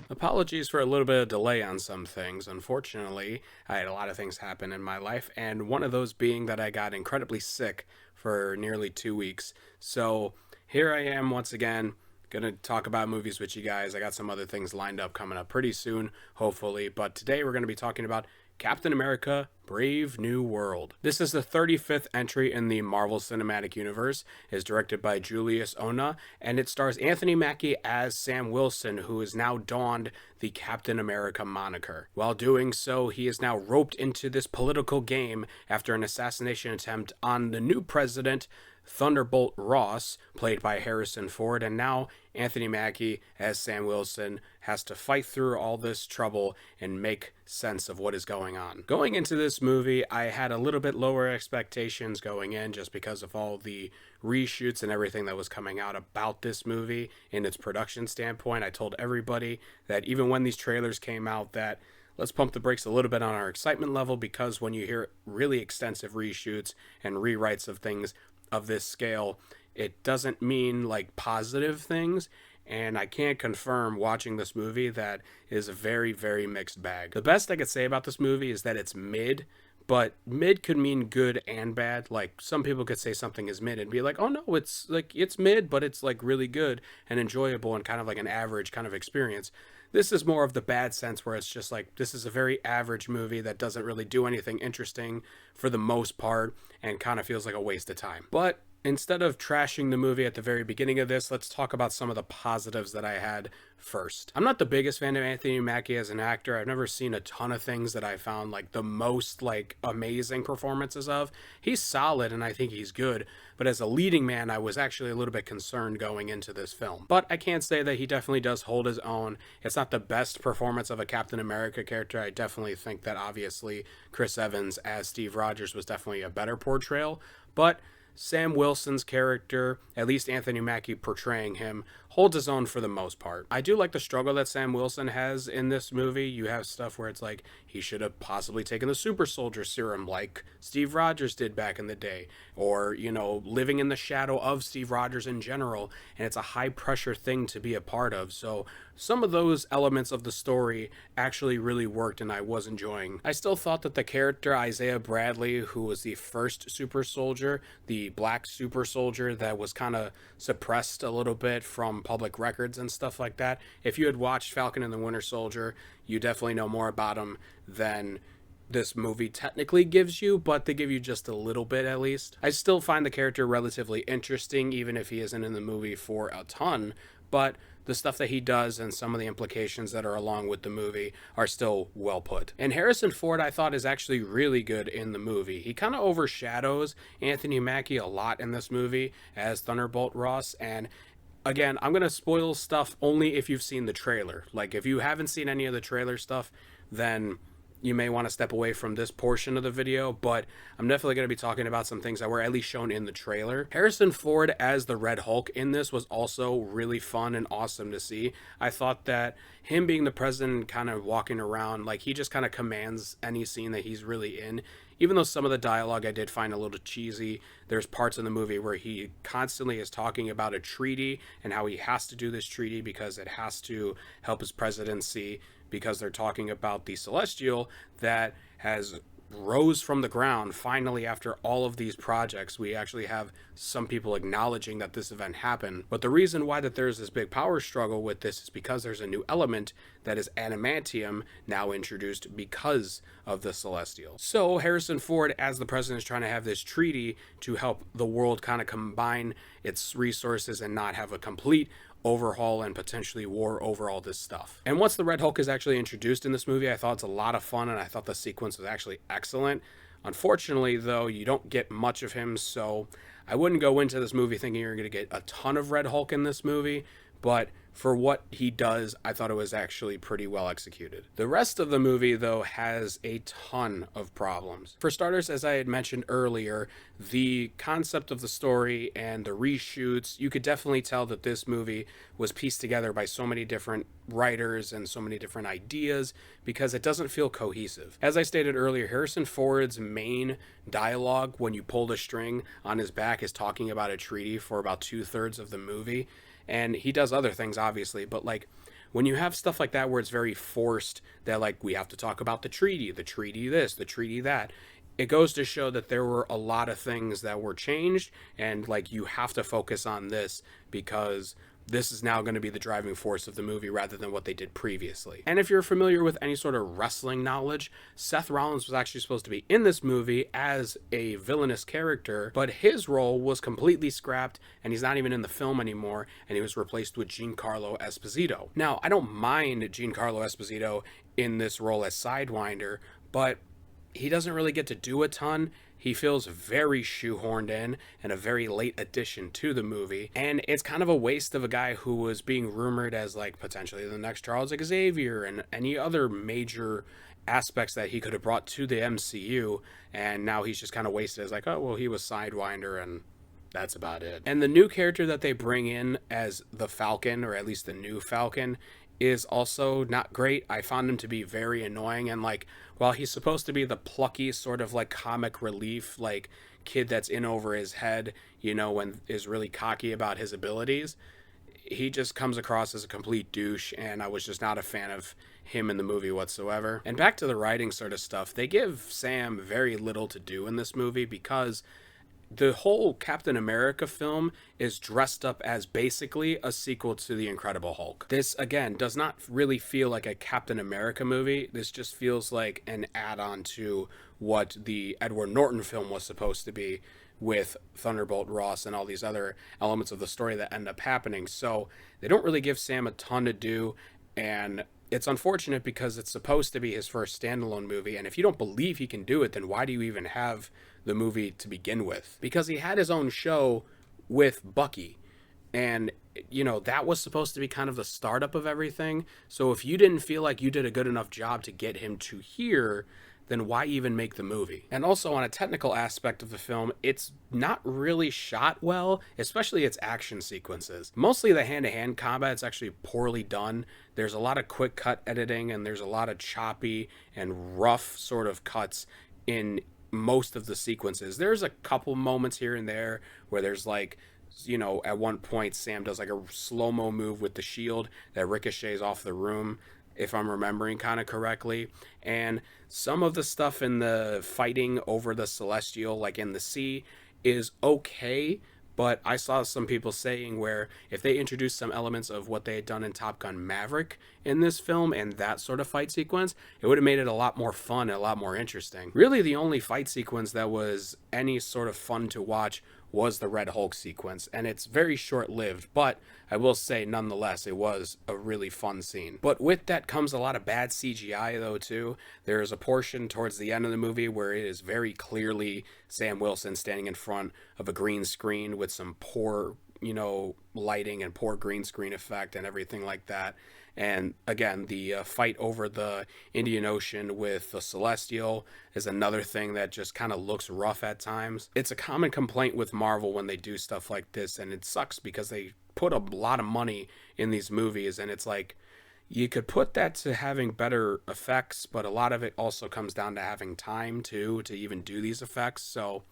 Apologies for a little bit of delay on some things. Unfortunately, I had a lot of things happen in my life, and one of those being that I got incredibly sick for nearly 2 weeks. So here I am once again, gonna talk about movies with you guys. I got some other things lined up coming up pretty soon, hopefully, but today we're gonna be talking about Captain America Brave New World. This is the 35th entry in the Marvel Cinematic Universe. It is directed by Julius Onah, and it stars Anthony Mackie as Sam Wilson, who has now donned the Captain America moniker. While doing so, he is now roped into this political game after an assassination attempt on the new president, Thunderbolt Ross, played by Harrison Ford, and now Anthony Mackie as Sam Wilson has to fight through all this trouble and make sense of what is going on. Going into this movie, I had a little bit lower expectations going in just because of all the reshoots and everything that was coming out about this movie in its production standpoint. I told everybody that even when these trailers came out that let's pump the brakes a little bit on our excitement level, because when you hear really extensive reshoots and rewrites of things of this scale, it doesn't mean like positive things, and I can't confirm watching this movie that is a very, very mixed bag. The best I could say about this movie is that it's mid, but mid could mean good and bad. Like some people could say something is mid and be like, oh no, it's like it's mid, but it's like really good and enjoyable and kind of like an average kind of experience. This is more of the bad sense where it's just like, this is a very average movie that doesn't really do anything interesting for the most part and kind of feels like a waste of time. But instead of trashing the movie at the very beginning of this, let's talk about some of the positives that I had first. I'm not the biggest fan of Anthony Mackie as an actor. I've never seen a ton of things that I found like the most like amazing performances of. He's solid and I think he's good, but as a leading man, I was actually a little bit concerned going into this film. But I can't say that he definitely does hold his own. It's not the best performance of a Captain America character. I definitely think that obviously Chris Evans as Steve Rogers was definitely a better portrayal, but Sam Wilson's character, at least Anthony Mackie portraying him, holds his own for the most part. I do like the struggle that Sam Wilson has in this movie. You have stuff where it's like he should have possibly taken the super soldier serum like Steve Rogers did back in the day, or, you know, living in the shadow of Steve Rogers in general, and it's a high pressure thing to be a part of. So some of those elements of the story actually really worked and I was enjoying. I still thought that the character Isaiah Bradley, who was the first super soldier, the black super soldier that was kind of suppressed a little bit from public records and stuff like that. If you had watched Falcon and the Winter Soldier, you definitely know more about him than this movie technically gives you, but they give you just a little bit at least. I still find the character relatively interesting, even if he isn't in the movie for a ton, but the stuff that he does and some of the implications that are along with the movie are still well put. And Harrison Ford, I thought, is actually really good in the movie. He kind of overshadows Anthony Mackie a lot in this movie as Thunderbolt Ross, and again, I'm going to spoil stuff only if you've seen the trailer. Like, if you haven't seen any of the trailer stuff, then you may want to step away from this portion of the video, but I'm definitely going to be talking about some things that were at least shown in the trailer. Harrison Ford as the Red Hulk in this was also really fun and awesome to see. I thought that him being the president, kind of walking around, like he just kind of commands any scene that he's really in. Even though some of the dialogue I did find a little cheesy, there's parts in the movie where he constantly is talking about a treaty and how he has to do this treaty because it has to help his presidency, because they're talking about the Celestial that has rose from the ground. Finally, after all of these projects, we actually have some people acknowledging that this event happened. But the reason why that there's this big power struggle with this is because there's a new element that is adamantium now introduced because of the Celestial. So Harrison Ford as the president is trying to have this treaty to help the world kind of combine its resources and not have a complete overhaul and potentially war over all this stuff. And once the Red Hulk is actually introduced in this movie, I thought it's a lot of fun and I thought the sequence was actually excellent. Unfortunately, though, you don't get much of him, so I wouldn't go into this movie thinking you're going to get a ton of Red Hulk in this movie, but for what he does, I thought it was actually pretty well executed. The rest of the movie, though, has a ton of problems. For starters, as I had mentioned earlier, the concept of the story and the reshoots, you could definitely tell that this movie was pieced together by so many different writers and so many different ideas because it doesn't feel cohesive. As I stated earlier, Harrison Ford's main dialogue when you pull the string on his back is talking about a treaty for about 2/3 of the movie. And he does other things, obviously, but like when you have stuff like that where it's very forced, that like we have to talk about the treaty this, the treaty that, it goes to show that there were a lot of things that were changed, and like you have to focus on this because this is now going to be the driving force of the movie rather than what they did previously. And if you're familiar with any sort of wrestling knowledge, Seth Rollins was actually supposed to be in this movie as a villainous character, but his role was completely scrapped and he's not even in the film anymore, and he was replaced with Giancarlo Esposito. Now, I don't mind Giancarlo Esposito in this role as Sidewinder, but he doesn't really get to do a ton. He feels very shoehorned in and a very late addition to the movie. And it's kind of a waste of a guy who was being rumored as like potentially the next Charles Xavier and any other major aspects that he could have brought to the MCU. And now he's just kind of wasted as like, oh, well, he was Sidewinder and that's about it. And the new character that they bring in as the Falcon, or at least the new Falcon, is also not great. I found him to be very annoying, and like while he's supposed to be the plucky sort of like comic relief like kid that's in over his head, you know, and is really cocky about his abilities, he just comes across as a complete douche, and I was just not a fan of him in the movie whatsoever. And back to the writing sort of stuff, they give Sam very little to do in this movie because the whole Captain America film is dressed up as basically a sequel to The Incredible Hulk. This, again, does not really feel like a Captain America movie. This just feels like an add-on to what the Edward Norton film was supposed to be, with Thunderbolt Ross and all these other elements of the story that end up happening. So they don't really give Sam a ton to do, and it's unfortunate because it's supposed to be his first standalone movie, and if you don't believe he can do it, then why do you even have the movie to begin with? Because he had his own show with Bucky, and you know that was supposed to be kind of the startup of everything. So if you didn't feel like you did a good enough job to get him to here, then why even make the movie? And also on a technical aspect of the film, it's not really shot well, especially its action sequences. Mostly the hand-to-hand combat is actually poorly done. There's a lot of quick cut editing, and there's a lot of choppy and rough sort of cuts in most of the sequences. There's a couple moments here and there where there's like, you know, at one point Sam does like a slow-mo move with the shield that ricochets off the room, if I'm remembering kind of correctly. And some of the stuff in the fighting over the Celestial, like in the sea, is okay, but I saw some people saying where if they introduced some elements of what they had done in Top Gun Maverick in this film and that sort of fight sequence, it would have made it a lot more fun and a lot more interesting. Really, the only fight sequence that was any sort of fun to watch was the Red Hulk sequence, and it's very short-lived, but I will say nonetheless it was a really fun scene. But with that comes a lot of bad CGI though too. There's a portion towards the end of the movie where it is very clearly Sam Wilson standing in front of a green screen with some poor, you know, lighting and poor green screen effect and everything like that. And again, the fight over the Indian Ocean with the Celestial is another thing that just kind of looks rough at times. It's a common complaint with Marvel when they do stuff like this, and it sucks because they put a lot of money in these movies, and it's like, you could put that to having better effects, but a lot of it also comes down to having time too to even do these effects. So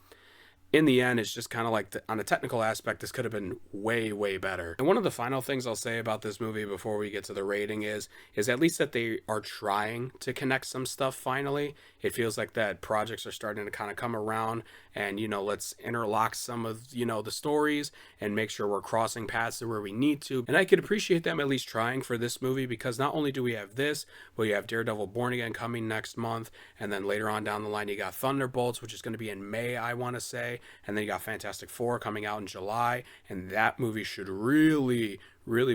in the end, it's just kind of like, on a technical aspect, this could have been way, way better. And one of the final things I'll say about this movie before we get to the rating is at least that they are trying to connect some stuff finally. It feels like that projects are starting to kind of come around and, you know, let's interlock some of, you know, the stories and make sure we're crossing paths to where we need to. And I could appreciate them at least trying for this movie, because not only do we have this, but you have Daredevil Born Again coming next month, and then later on down the line you got Thunderbolts, which is going to be in May, I want to say. and then you got Fantastic Four coming out in July, and that movie should really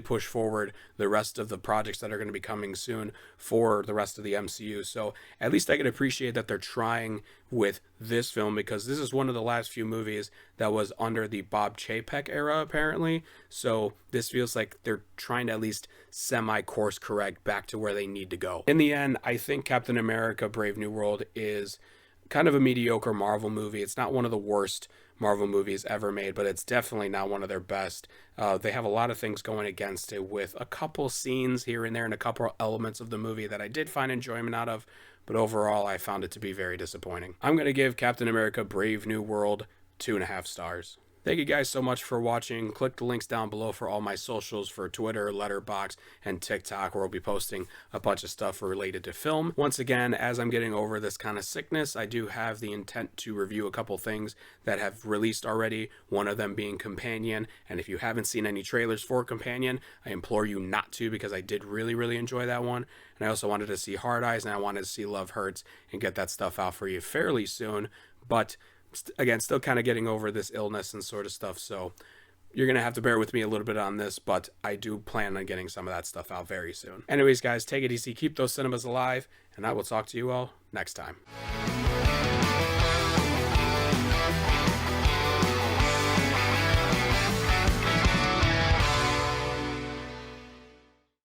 push forward the rest of the projects that are going to be coming soon for the rest of the MCU. So at least I can appreciate that they're trying with this film, because this is one of the last few movies that was under the Bob Chapek era, apparently. So this feels like they're trying to at least semi-course correct back to where they need to go. In the end, I think Captain America Brave New World is kind of a mediocre Marvel movie. It's not one of the worst Marvel movies ever made, but it's definitely not one of their best. They have a lot of things going against it, with a couple scenes here and there and a couple elements of the movie that I did find enjoyment out of, but overall I found it to be very disappointing. I'm going to give Captain America Brave New World 2.5 stars. Thank you guys so much for watching. Click the links down below for all my socials for Twitter, Letterboxd, and TikTok, where I'll be posting a bunch of stuff related to film. Once again, as I'm getting over this kind of sickness, I do have the intent to review a couple things that have released already, one of them being Companion. And if you haven't seen any trailers for Companion, I implore you not to, because I did really enjoy that one. And I also wanted to see Hard Eyes, and I wanted to see Love Hurts, and get that stuff out for you fairly soon. But again, still kind of getting over this illness and sort of stuff, so you're going to have to bear with me a little bit on this, but I do plan on getting some of that stuff out very soon. Anyways, guys, take it easy, keep those cinemas alive, and I will talk to you all next time.